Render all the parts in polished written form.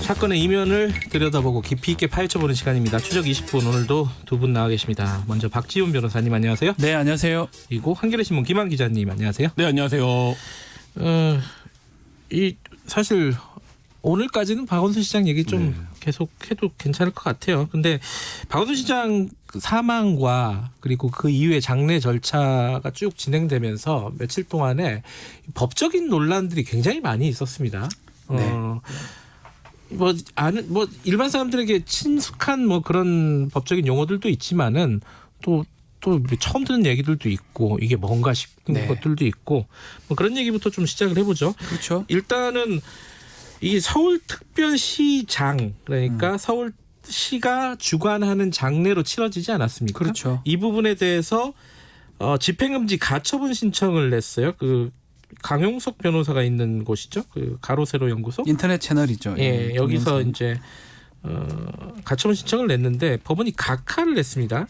사건의 이면을 들여다보고 깊이 있게 파헤쳐보는 시간입니다. 추적 20분 오늘도 두 분 나와 계십니다. 먼저 박지훈 변호사님 안녕하세요. 네, 안녕하세요. 그리고 한겨레신문 김한 기자님 안녕하세요. 네, 안녕하세요. 사실 오늘까지는 박원순 시장 얘기 좀 계속해도 괜찮을 것 같아요. 근데 박원순 시장 사망과 그리고 그 이후에 장례 절차가 쭉 진행되면서 며칠 동안에 법적인 논란들이 굉장히 많이 있었습니다. 뭐 일반 사람들에게 친숙한 뭐 그런 법적인 용어들도 있지만은 또 처음 듣는 얘기들도 있고 이게 뭔가 싶은 것들도 있고 뭐 그런 얘기부터 좀 시작을 해보죠. 그렇죠. 일단은 이 서울특별시장 그러니까 서울시가 주관하는 장례로 치러지지 않았습니까? 그렇죠. 이 부분에 대해서 집행금지 가처분 신청을 냈어요. 그 강용석 변호사가 있는 곳이죠. 그 가로세로 연구소. 인터넷 채널이죠. 예, 여기서 이제 가처분 신청을 냈는데 법원이 각하를 냈습니다.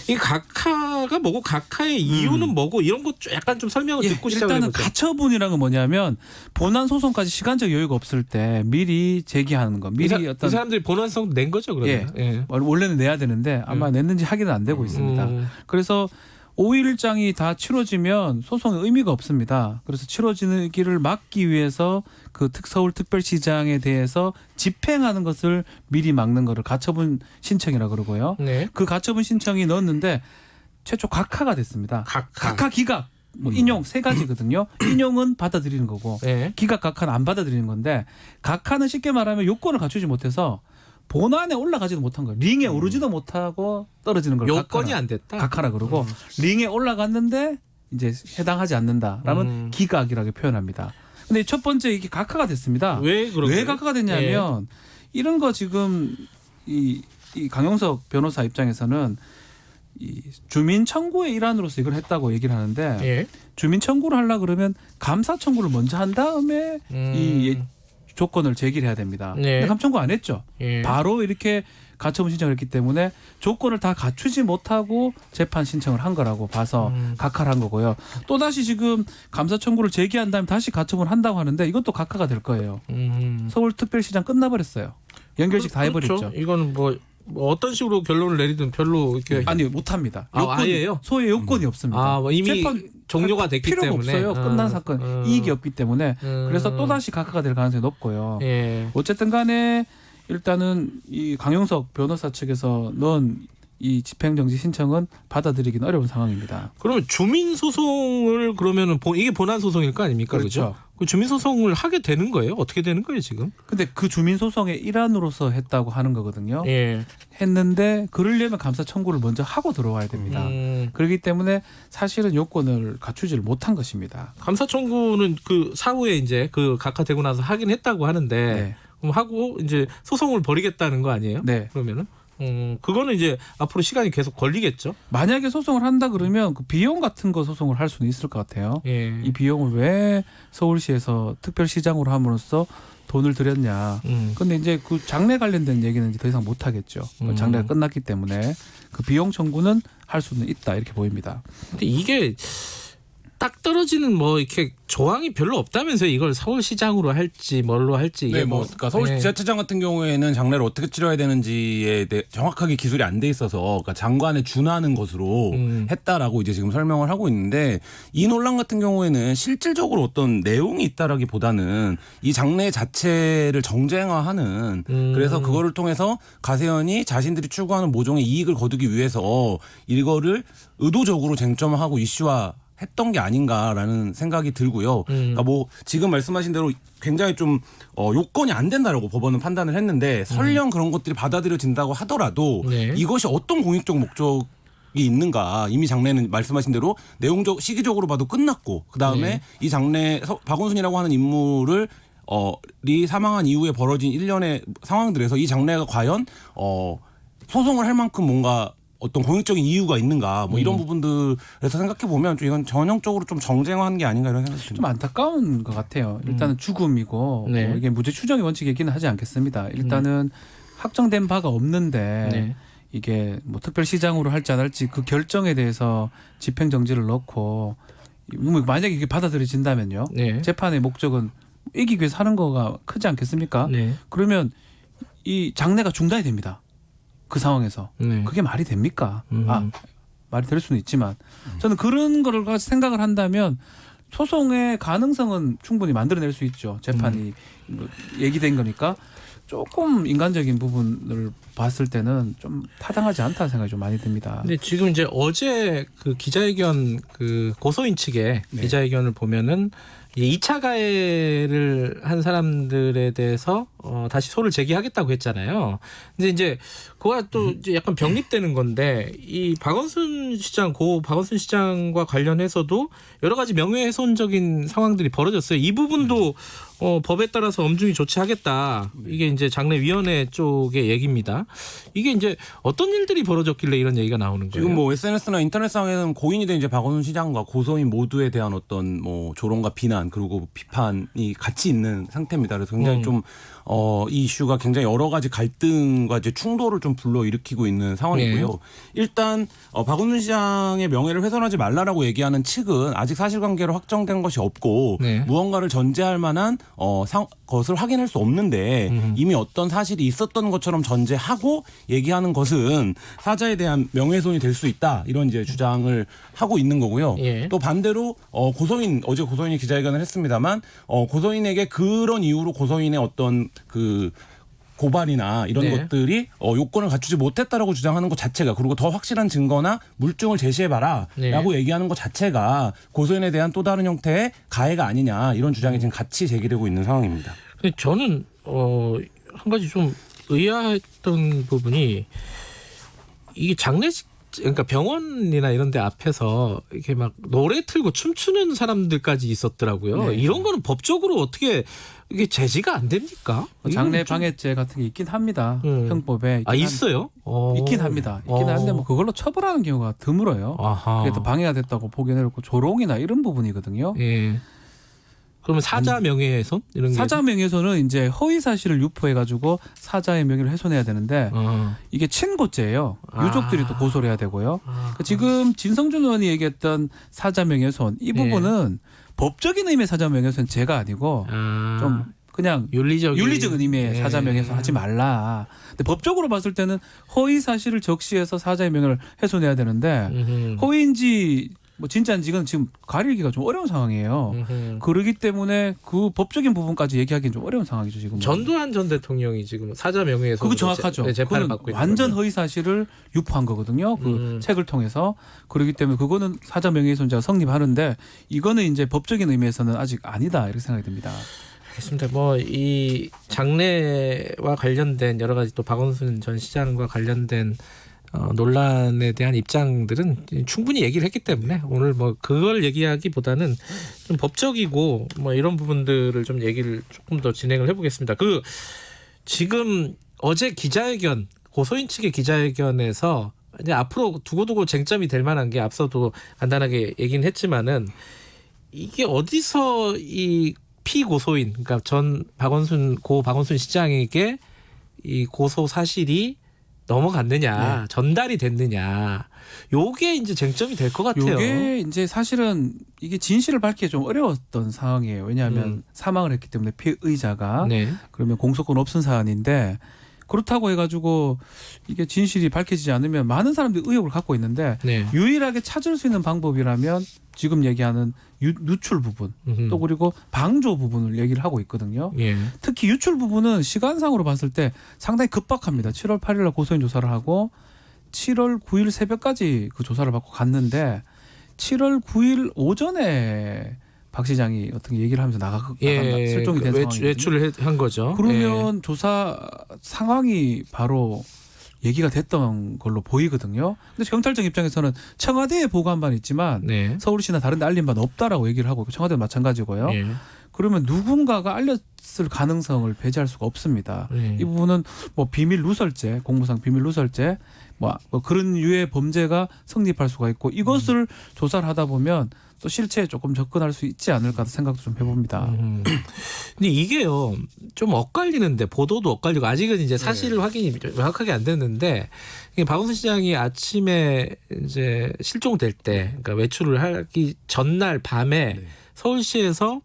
이 각하가 뭐고 각하의 이유는 뭐고 이런 것 약간 좀 설명을 듣고 시작을 일단은 해보죠. 가처분이라는 건 뭐냐면 본안 소송까지 시간적 여유가 없을 때 미리 제기하는 거. 미리 이 사람들이 본안성 낸 거죠, 그러면. 예. 원래는 내야 되는데 아마 냈는지 확인은 안 되고 있습니다. 그래서 5일장이 다 치러지면 소송의 의미가 없습니다. 그래서 치러지기를 막기 위해서 그 서울특별시장에 대해서 집행하는 것을 미리 막는 거를 가처분 신청이라 그러고요. 네. 그 가처분 신청이 넣었는데 최초 각하가 됐습니다. 각하 기각 인용 세 가지거든요. 인용은 받아들이는 거고 네. 기각 각하는 안 받아들이는 건데 각하는 쉽게 말하면 요건을 갖추지 못해서 본안에 올라가지도 못한 거예요. 링에 오르지도 못하고 떨어지는 걸 요건이 안 됐다. 각하라 그러고 링에 올라갔는데 이제 해당하지 않는다라면 기각이라고 표현합니다. 근데 첫 번째 이게 각하가 됐습니다. 왜 각하가 됐냐면 이런 거 지금 이 강용석 변호사 입장에서는 이 주민 청구의 일환으로서 이걸 했다고 얘기를 하는데 주민 청구를 하려고 그러면 감사 청구를 먼저 한 다음에 이 조건을 제기를 해야 됩니다. 근데 감사 청구 안 했죠. 바로 이렇게 가처분 신청을 했기 때문에 조건을 다 갖추지 못하고 재판 신청을 한 거라고 봐서 각하를 한 거고요. 또다시 지금 감사 청구를 제기한 다음에 다시 가처분을 한다고 하는데 이것도 각하가 될 거예요. 서울특별시장 끝나버렸어요. 연결식 다 해버렸죠. 그렇죠. 이거는 뭐 어떤 식으로 결론을 내리든 별로 이렇게 아니 못합니다. 아예요? 소의 요건이 없습니다. 뭐 이미 종료가 됐기 필요가 때문에 없어요. 끝난 사건 이익이 없기 때문에 그래서 또다시 각하가 될 가능성이 높고요. 어쨌든 간에 일단은 이 강용석 변호사 측에서 넣은 이 집행정지 신청은 받아들이기는 어려운 상황입니다. 그러면 주민소송을 그러면은 이게 본안소송일 거 아닙니까? 그렇죠. 그 주민소송을 하게 되는 거예요? 어떻게 되는 거예요 지금? 근데 그 주민소송의 일환으로서 했다고 하는 거거든요. 했는데 그러려면 감사 청구를 먼저 하고 들어와야 됩니다. 그렇기 때문에 사실은 요건을 갖추지를 못한 것입니다. 감사 청구는 그 사후에 이제 그 각하되고 나서 하긴 했다고 하는데 그럼 하고 이제 소송을 벌이겠다는 거 아니에요? 네. 그러면은 그거는 이제 앞으로 시간이 계속 걸리겠죠. 만약에 소송을 한다 그러면 그 비용 같은 거 소송을 할 수는 있을 것 같아요. 이 비용을 왜 서울시에서 특별시장으로 함으로써 돈을 들였냐. 근데 이제 그 장례 관련된 얘기는 이제 더 이상 못 하겠죠. 장례가 끝났기 때문에 그 비용 청구는 할 수는 있다 이렇게 보입니다. 근데 이게 딱 떨어지는 뭐 이렇게 조항이 별로 없다면서요. 이걸 서울시장으로 할지 뭘로 할지 이게 그러니까 서울지자체장 같은 경우에는 장례를 어떻게 치러야 되는지에 대해 정확하게 기술이 안 돼 있어서 그러니까 장관에 준하는 것으로 했다라고 이제 지금 설명을 하고 있는데 이 논란 같은 경우에는 실질적으로 어떤 내용이 있다라기보다는 이 장례 자체를 정쟁화하는 그래서 그거를 통해서 가세현이 자신들이 추구하는 모종의 이익을 거두기 위해서 이거를 의도적으로 쟁점화하고 이슈화 했던 게 아닌가라는 생각이 들고요. 그러니까 뭐 지금 말씀하신 대로 굉장히 좀 요건이 안 된다라고 법원은 판단을 했는데 설령 그런 것들이 받아들여진다고 하더라도 이것이 어떤 공익적 목적이 있는가. 이미 장례는 말씀하신 대로 내용적 시기적으로 봐도 끝났고 그다음에 이 장례 박원순이라고 하는 인물을 이 사망한 이후에 벌어진 일련의 상황들에서 이 장례가 과연 소송을 할 만큼 뭔가 어떤 공익적인 이유가 있는가 뭐 이런 부분들에서 생각해 보면 좀 이건 전형적으로 좀 정쟁화한 게 아닌가 이런 생각이 듭니다. 좀 안타까운 것 같아요. 일단은 죽음이고 뭐 이게 무죄 추정의 원칙이기는 하지 않겠습니다. 일단은 확정된 바가 없는데 이게 뭐 특별시장으로 할지 안 할지 그 결정에 대해서 집행정지를 넣고 만약에 이게 받아들여진다면요. 재판의 목적은 이기기 위해서 하는 거가 크지 않겠습니까? 그러면 이 장례가 중단이 됩니다. 그 상황에서 그게 말이 됩니까? 말이 될 수는 있지만 저는 그런 거를 가지고 생각을 한다면 소송의 가능성은 충분히 만들어낼 수 있죠. 재판이 얘기된 거니까 조금 인간적인 부분을 봤을 때는 좀 타당하지 않다는 생각이 좀 많이 듭니다. 근데 지금 이제 어제 그 기자회견 그 고소인 측의 기자회견을 보면은 2차 가해를 한 사람들에 대해서 다시 소를 제기하겠다고 했잖아요. 근데 이제 그거가 또 이제 약간 병립되는 건데 이 박원순 시장 고 박원순 시장과 관련해서도 여러 가지 명예훼손적인 상황들이 벌어졌어요. 이 부분도 법에 따라서 엄중히 조치하겠다. 이게 이제 장례위원회 쪽의 얘기입니다. 이게 이제 어떤 일들이 벌어졌길래 이런 얘기가 나오는 거예요? 지금 뭐 SNS나 인터넷상에는 고인이 된 이제 박원순 시장과 고소인 모두에 대한 어떤 뭐 조롱과 비난 그리고 비판이 같이 있는 상태입니다. 그래서 굉장히 좀 이 이슈가 굉장히 여러 가지 갈등과 이제 충돌을 좀 불러일으키고 있는 상황이고요. 일단 박원순 시장의 명예를 훼손하지 말라라고 얘기하는 측은 아직 사실관계로 확정된 것이 없고 무언가를 전제할 만한 것을 확인할 수 없는데 이미 어떤 사실이 있었던 것처럼 전제하고 얘기하는 것은 사자에 대한 명예훼손이 될 수 있다 이런 이제 주장을 하고 있는 거고요. 또 반대로 어제 고소인이 기자회견을 했습니다만 고소인에게 그런 이유로 고소인의 어떤 그 고발이나 이런 것들이 요건을 갖추지 못했다라고 주장하는 것 자체가 그리고 더 확실한 증거나 물증을 제시해봐라라고 얘기하는 것 자체가 고소인에 대한 또 다른 형태의 가해가 아니냐 이런 주장이 지금 같이 제기되고 있는 상황입니다. 저는 한 가지 좀 의아했던 부분이 이게 장례식 그러니까 병원이나 이런 데 앞에서 이렇게 막 노래 틀고 춤추는 사람들까지 있었더라고요. 이런 거는 법적으로 어떻게 이게 제지가 안 됩니까? 장례 방해죄 같은 게 있긴 합니다. 형법에. 있어요? 있긴 합니다. 있긴 한데 뭐 그걸로 처벌하는 경우가 드물어요. 그래도 방해가 됐다고 보기는 어렵고 조롱이나 이런 부분이거든요. 그러면 사자 명예훼손 이런 게 사자 명예훼손은 이제 허위 사실을 유포해가지고 사자의 명예를 훼손해야 되는데 이게 친고죄예요. 유족들이 또 고소를 해야 되고요. 지금 진성준 의원이 얘기했던 사자 명예훼손 이 부분은 법적인 의미의 사자 명예훼손 죄가 아니고 좀 그냥 윤리적인 의미의 사자 명예훼손 하지 말라. 근데 법적으로 봤을 때는 허위 사실을 적시해서 사자의 명예를 훼손해야 되는데 허위인지 뭐 진짜인지 이건 지금 가리기가 좀 어려운 상황이에요. 그러기 때문에 그 법적인 부분까지 얘기하기는 좀 어려운 상황이죠 지금. 전두환 전 대통령이 지금 사자 명예훼손 그거 정확하죠. 재판을 받고 있는 완전 거죠. 허위 사실을 유포한 거거든요. 그 책을 통해서. 그렇기 때문에 그거는 사자 명예훼손죄가 성립하는데 이거는 이제 법적인 의미에서는 아직 아니다 이렇게 생각이 듭니다. 알겠습니다. 뭐 이 장례와 관련된 여러 가지 또 박원순 전 시장과 관련된 논란에 대한 입장들은 충분히 얘기를 했기 때문에 오늘 뭐 그걸 얘기하기보다는 좀 법적이고 뭐 이런 부분들을 좀 얘기를 조금 더 진행을 해보겠습니다. 그 지금 어제 기자회견 고소인 측의 기자회견에서 이제 앞으로 두고두고 쟁점이 될 만한 게 앞서도 간단하게 얘기는 했지만은 이게 어디서 이 피고소인 그러니까 전 박원순 시장에게 이 고소 사실이 넘어갔느냐, 전달이 됐느냐, 요게 이제 쟁점이 될 것 같아요. 요게 이제 사실은 이게 진실을 밝히기 좀 어려웠던 상황이에요. 왜냐하면 사망을 했기 때문에 피의자가 그러면 공소권 없은 사안인데 그렇다고 해가지고 이게 진실이 밝혀지지 않으면 많은 사람들이 의혹을 갖고 있는데 유일하게 찾을 수 있는 방법이라면 지금 얘기하는 누출 부분 또 그리고 방조 부분을 얘기를 하고 있거든요. 특히 유출 부분은 시간상으로 봤을 때 상당히 급박합니다. 7월 8일 날 고소인 조사를 하고 7월 9일 새벽까지 그 조사를 받고 갔는데 7월 9일 오전에 박 시장이 어떤 얘기를 하면서 나간다. 실종이 된 상황이거든요. 외출을 한 거죠. 그러면 조사 상황이 바로 얘기가 됐던 걸로 보이거든요. 근데 경찰청 입장에서는 청와대에 보고한 바는 있지만 서울시나 다른 데 알린 바는 없다라고 얘기를 하고 청와대도 마찬가지고요. 그러면 누군가가 알렸을 가능성을 배제할 수가 없습니다. 이 부분은 뭐 비밀 누설죄, 공무상 비밀 누설죄 뭐 그런 유의 범죄가 성립할 수가 있고 이것을 조사를 하다 보면 또 실체에 조금 접근할 수 있지 않을까 생각도 좀 해봅니다. 근데 이게요 좀 엇갈리는데 보도도 엇갈리고 아직은 이제 사실 확인이 명확하게 안 됐는데 박원순 시장이 아침에 이제 실종될 때 그러니까 외출을 하기 전날 밤에 서울시에서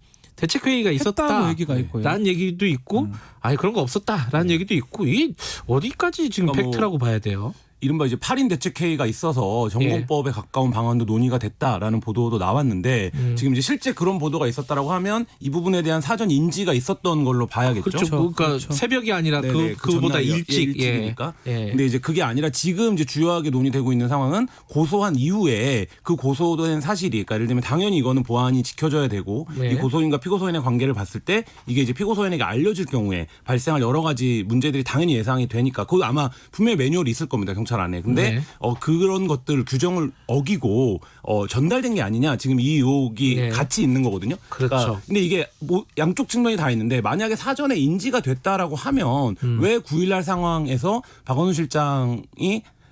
대책회의가 했다고 있었다. 얘기가 있고요. 라는 얘기도 있고 아니 그런 거 없었다라는 얘기도 있고 이게 어디까지 지금 그러니까 팩트라고 봐야 돼요? 이른바 이제 8인 대책회의가 있어서 전공법에 가까운 방안도 논의가 됐다라는 보도도 나왔는데 지금 이제 실제 그런 보도가 있었다라고 하면 이 부분에 대한 사전 인지가 있었던 걸로 봐야겠죠. 그렇죠. 그러니까 그렇죠. 새벽이 아니라 네네, 그보다 전날 일찍이니까. 예. 근데 이제 그게 아니라 지금 이제 주요하게 논의되고 있는 상황은 고소한 이후에 그 고소된 사실이 그러니까 예를 들면 당연히 이거는 보안이 지켜져야 되고 네. 이 고소인과 피고소인의 관계를 봤을 때 이게 이제 피고소인에게 알려질 경우에 발생할 여러 가지 문제들이 당연히 예상이 되니까 그거 아마 분명히 매뉴얼이 있을 겁니다. 경찰 안에. 근데 네. 그런 것들 규정을 어기고 전달된 게 아니냐 지금 이 의혹이 네. 같이 있는 거거든요. 그렇죠. 그러니까 근데 이게 뭐 양쪽 측면이 다 있는데 만약에 사전에 인지가 됐다라고 하면 왜 9일날 상황에서 박원순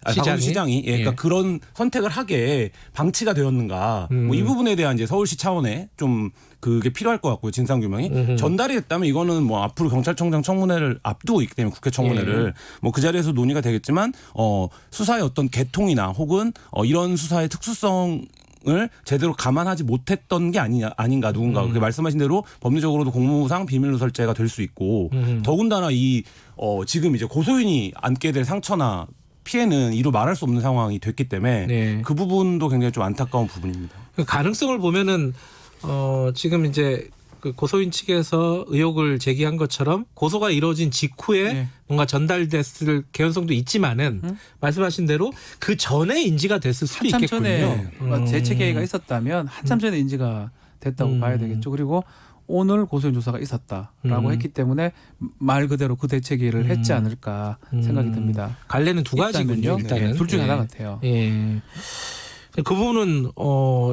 박원순 시장이 그러니까 그런 선택을 하게 방치가 되었는가 뭐 이 부분에 대한 이제 서울시 차원에 좀 그게 필요할 것 같고요. 진상 규명이 전달이 됐다면 이거는 뭐 앞으로 경찰청장 청문회를 앞두고 있기 때문에 국회 청문회를 뭐 그 자리에서 논의가 되겠지만 수사의 어떤 개통이나 혹은 이런 수사의 특수성 을 제대로 감안하지 못했던 게 아닌가 누군가 그렇게 말씀하신 대로 법리적으로도 공무상 비밀누설죄가 될 수 있고 더군다나 이 지금 이제 고소인이 안게 될 상처나 피해는 이루 말할 수 없는 상황이 됐기 때문에 네. 그 부분도 굉장히 좀 안타까운 부분입니다. 그 가능성을 보면은 지금 이제 그 고소인 측에서 의혹을 제기한 것처럼 고소가 이루어진 직후에 네. 뭔가 전달됐을 개연성도 있지만은 말씀하신 대로 그 전에 인지가 됐을 수도 한참 있겠군요. 전에 대책회의가 있었다면 한참 전에 인지가 됐다고 봐야 되겠죠. 그리고 오늘 고소인 조사가 있었다라고 했기 때문에 말 그대로 그 대책회의를 했지 않을까 생각이 듭니다. 갈래는 두 가지군요. 일단은 네, 둘 중에 하나 같아요. 예. 그 부분은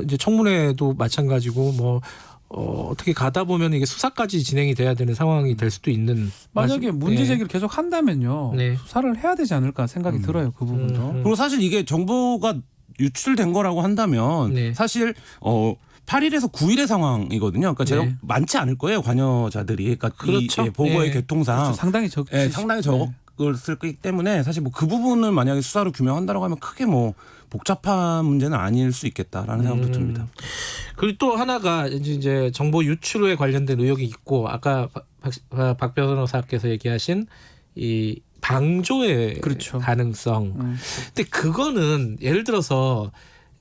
이제 청문회도 마찬가지고 뭐 어떻게 가다 보면 이게 수사까지 진행이 돼야 되는 상황이 될 수도 있는. 만약에 문제 제기를 계속 한다면요. 네. 수사를 해야 되지 않을까 생각이 들어요. 그 부분도. 그리고 사실 이게 정보가 유출된 거라고 한다면 네. 사실 8일에서 9일의 상황이거든요. 그러니까 제가 네. 많지 않을 거예요. 관여자들이. 그러니까 그렇죠. 이 보고의 네. 개통상 그렇죠. 상당히 적. 상당히 적었을 거기 때문에 사실 뭐 그 부분을 만약에 수사로 규명한다고 하면 크게 뭐 복잡한 문제는 아닐 수 있겠다라는 생각도 듭니다. 그리고 또 하나가 이제 정보 유출에 관련된 의혹이 있고 아까 박 변호사께서 얘기하신 이 방조의 그렇죠. 가능성. 근데 그거는 예를 들어서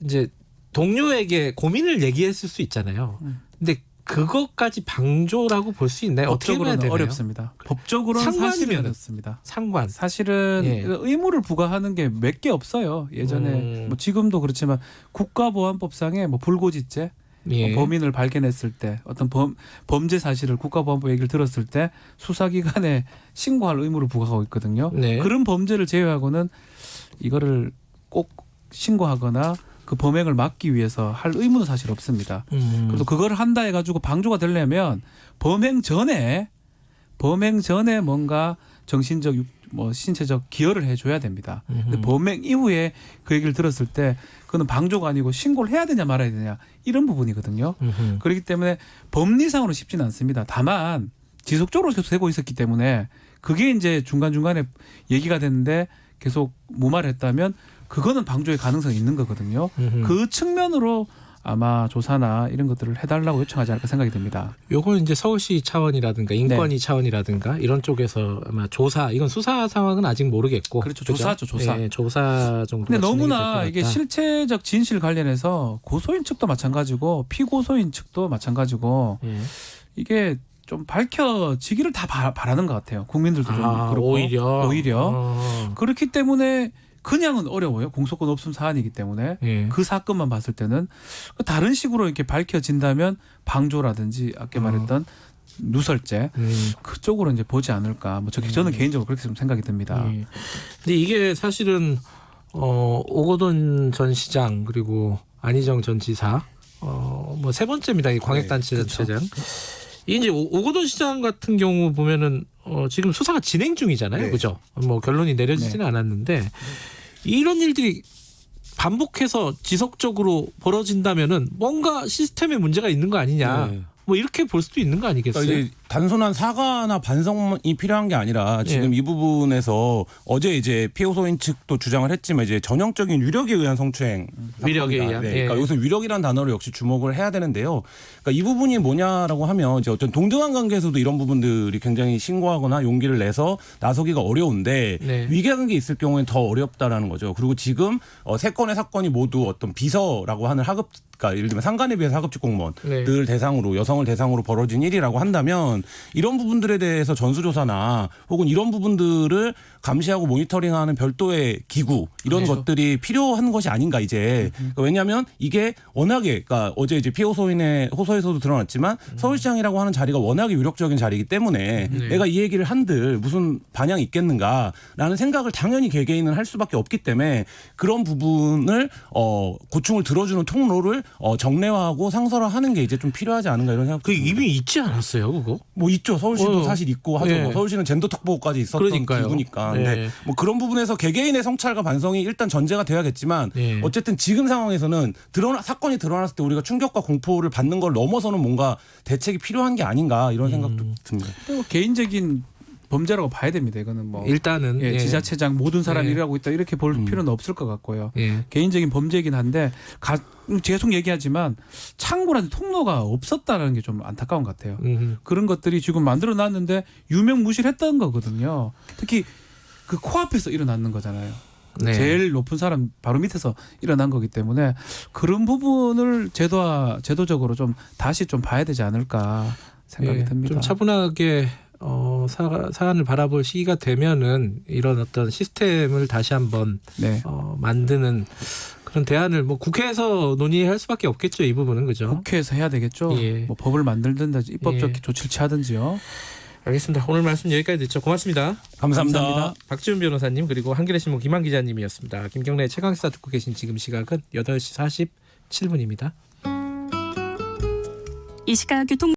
이제 동료에게 고민을 얘기했을 수 있잖아요. 근데 그것까지 방조라고 볼 수 있나요? 어떻게 봐야 법적으로는 되나요? 어렵습니다. 법적으로는 사실이 상관이면은. 어렵습니다. 상관. 사실은 예. 의무를 부과하는 게 몇 개 없어요. 예전에 뭐 지금도 그렇지만 국가보안법상에 뭐 불고지죄 예. 범인을 발견했을 때 어떤 범죄 사실을 국가보안법 얘기를 들었을 때 수사기관에 신고할 의무를 부과하고 있거든요. 네. 그런 범죄를 제외하고는 이거를 꼭 신고하거나 그 범행을 막기 위해서 할 의무는 사실 없습니다. 그래도 그걸 한다 해가지고 방조가 되려면 범행 전에 뭔가 정신적 뭐 신체적 기여를 해줘야 됩니다. 근데 범행 이후에 그 얘기를 들었을 때 그거는 방조가 아니고 신고를 해야 되냐 말아야 되냐 이런 부분이거든요. 그렇기 때문에 법리상으로 쉽지는 않습니다. 다만 지속적으로 계속 되고 있었기 때문에 그게 이제 중간중간에 얘기가 됐는데 계속 무마했다면 그거는 방조의 가능성이 있는 거거든요. 그 측면으로 아마 조사나 이런 것들을 해달라고 요청하지 않을까 생각이 듭니다. 요건 이제 서울시 차원이라든가 인권위 차원이라든가 이런 쪽에서 아마 조사, 이건 수사 상황은 아직 모르겠고. 그렇죠. 조사죠, 조사. 네, 조사 정도. 근데 너무나 이게 실체적 진실 관련해서 고소인 측도 마찬가지고 피고소인 측도 마찬가지고 예. 이게 좀 밝혀지기를 다 바라는 것 같아요. 국민들도 좀 그렇고 오히려 그렇기 때문에 그냥은 어려워요. 공소권 없음 사안이기 때문에 예. 그 사건만 봤을 때는 다른 식으로 이렇게 밝혀진다면 방조라든지 아까 말했던 누설죄 그쪽으로 이제 보지 않을까. 뭐 저는 개인적으로 그렇게 좀 생각이 듭니다. 예. 근데 이게 사실은 오거돈 전 시장 그리고 안희정 전 지사 뭐 세 번째입니다. 이 광역단체장. 이게 이제 오거돈 시장 같은 경우 보면은 지금 수사가 진행 중이잖아요. 네. 그죠? 뭐 결론이 내려지지는 않았는데 이런 일들이 반복해서 지속적으로 벌어진다면은 뭔가 시스템에 문제가 있는 거 아니냐. 네. 뭐 이렇게 볼 수도 있는 거 아니겠어요? 그러니까 이제 단순한 사과나 반성이 필요한 게 아니라 지금 이 부분에서 어제 이제 피해 호소인 측도 주장을 했지만 이제 전형적인 위력에 의한 성추행 위력에 사건이다. 의한. 네. 그러니까 여기서 위력이라는 단어를 역시 주목을 해야 되는데요. 그러니까 이 부분이 뭐냐라고 하면 이제 어떤 동등한 관계에서도 이런 부분들이 굉장히 신고하거나 용기를 내서 나서기가 어려운데 위계관계 있을 경우에는 더 어렵다라는 거죠. 그리고 지금 세 건의 사건이 모두 어떤 비서라고 하는 하급 그러니까 예를 들면 상관에 비해서 하급직 공무원들 대상으로 여성을 대상으로 벌어진 일이라고 한다면 이런 부분들에 대해서 전수조사나 혹은 이런 부분들을 감시하고 모니터링하는 별도의 기구 이런 것들이 필요한 것이 아닌가 이제. 그러니까 왜냐하면 이게 워낙에 그러니까 어제 이제 피해 호소인의 호소에서도 드러났지만 서울시장이라고 하는 자리가 워낙에 유력적인 자리이기 때문에 내가 이 얘기를 한들 무슨 반향이 있겠는가라는 생각을 당연히 개개인은 할 수밖에 없기 때문에 그런 부분을 고충을 들어주는 통로를 정례화하고 상설화하는 게 이제 좀 필요하지 않은가 이런 생각. 그 이미 있지 않았어요, 그거? 뭐 있죠. 서울시도 사실 있고 하죠. 뭐 서울시는 젠더 특보까지 있었던 기구니까. 근데 뭐 그런 부분에서 개개인의 성찰과 반성이 일단 전제가 돼야겠지만 어쨌든 지금 상황에서는 사건이 드러났을 때 우리가 충격과 공포를 받는 걸 넘어서는 뭔가 대책이 필요한 게 아닌가 이런 생각도 듭니다. 개인적인 범죄라고 봐야 됩니다. 이거는 뭐 일단은 지자체장 모든 사람이 일하고 있다 이렇게 볼 필요는 없을 것 같고요. 개인적인 범죄이긴 한데 계속 얘기하지만 창구라는 통로가 없었다는 게 좀 안타까운 것 같아요. 그런 것들이 지금 만들어놨는데 유명무실했던 거거든요. 특히 그 코앞에서 일어나는 거잖아요. 제일 높은 사람 바로 밑에서 일어난 거기 때문에 그런 부분을 제도적으로 좀 다시 좀 봐야 되지 않을까 생각이 듭니다. 좀 차분하게 사안을 바라볼 시기가 되면은 이런 어떤 시스템을 다시 한번 만드는 그런 대안을 뭐 국회에서 논의할 수밖에 없겠죠. 이 부분은 그죠? 국회에서 해야 되겠죠. 뭐 법을 만들든지 입법적 조치를 취하든지요. 알겠습니다. 오늘 말씀 여기까지 듣죠. 고맙습니다. 감사합니다. 박지훈 변호사님 그리고 한겨레신문 김한 기자님이었습니다. 김경래 최강시사 듣고 계신 지금 시각은 8시 47분입니다. 이 시각 교통